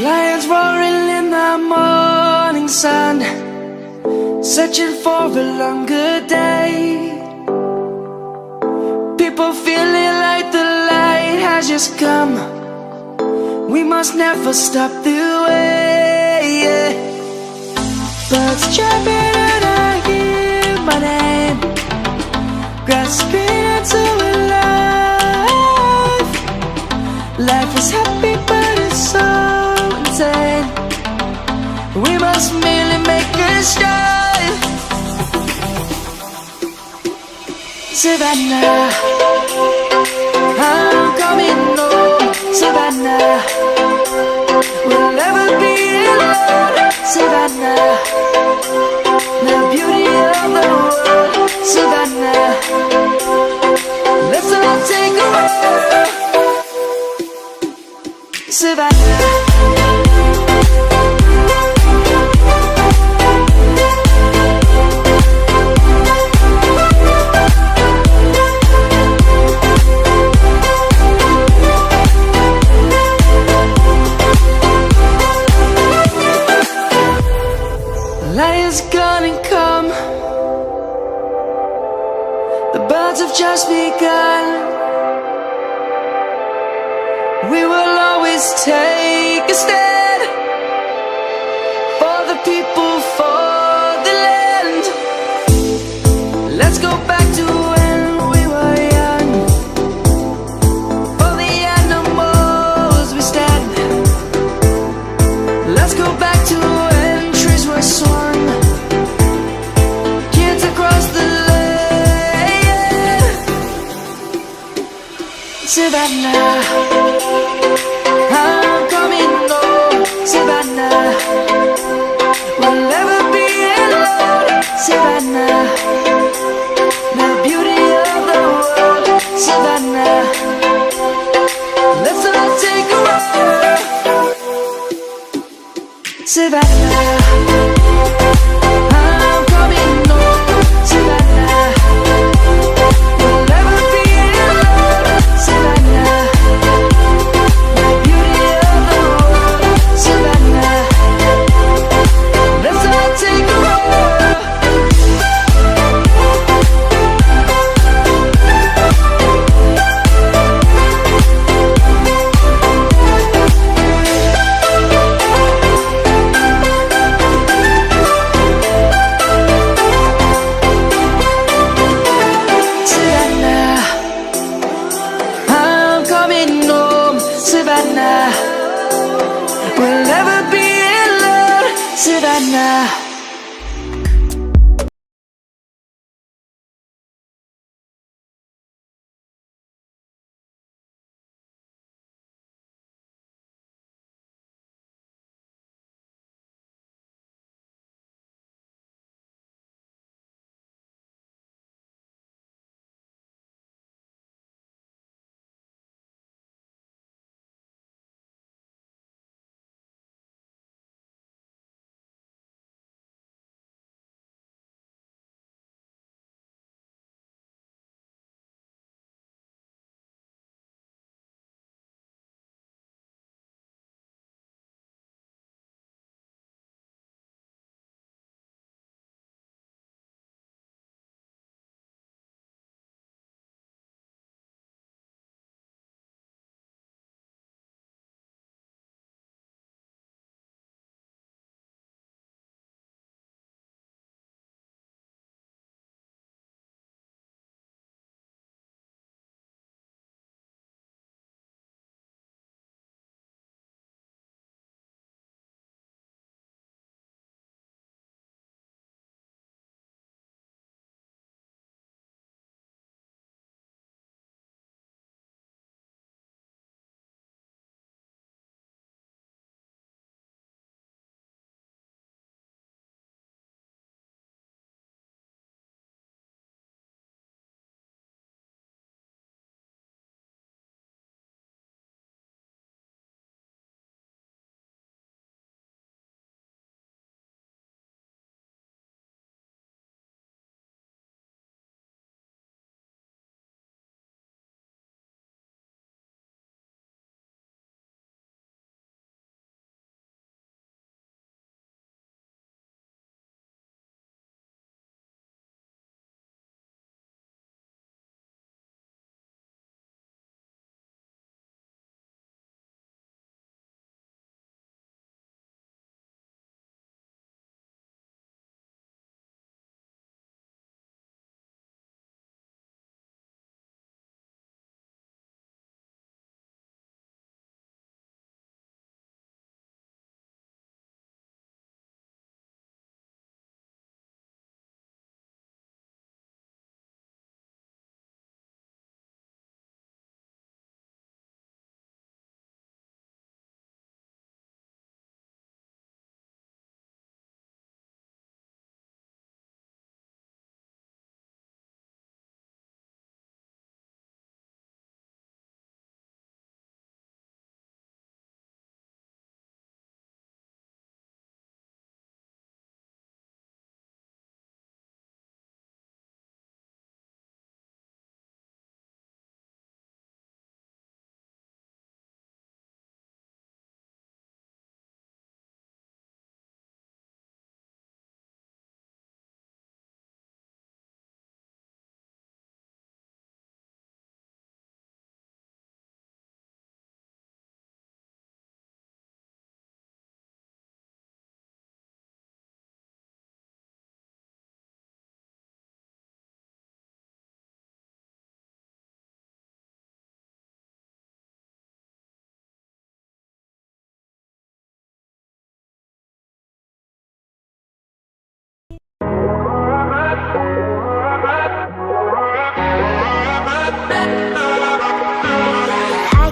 Lions roaring in the morning sun, searching for a longer day. People feeling like the light has just come. We must never stop the way, yeah. Birds chirping and I hear my name, grasping into a life. Life is happy but it's so insane. We must merely make a start. Savannah, I'm coming home. Savannah, we'll never be alone. Savannah, the beauty of the world. Savannah, let's all take a walk. Savannah. Light is gonna come. The birds have just begun. We will always take a stand for the people, for the land. Let's go back to when we were young. For the animals we stand. Let's go back to when trees were swung. Kids across the land. Savannah, I'm coming home. Savannah, we'll never be alone. Savannah, the beauty of the world. Savannah, let's all take a walk. Savannah, I'm coming home. Savannah, we'll never be alone. Savannah, the beauty of the world. Savannah, let's all take a walk. Savannah, we'll never be alone. Savannah.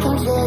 comes the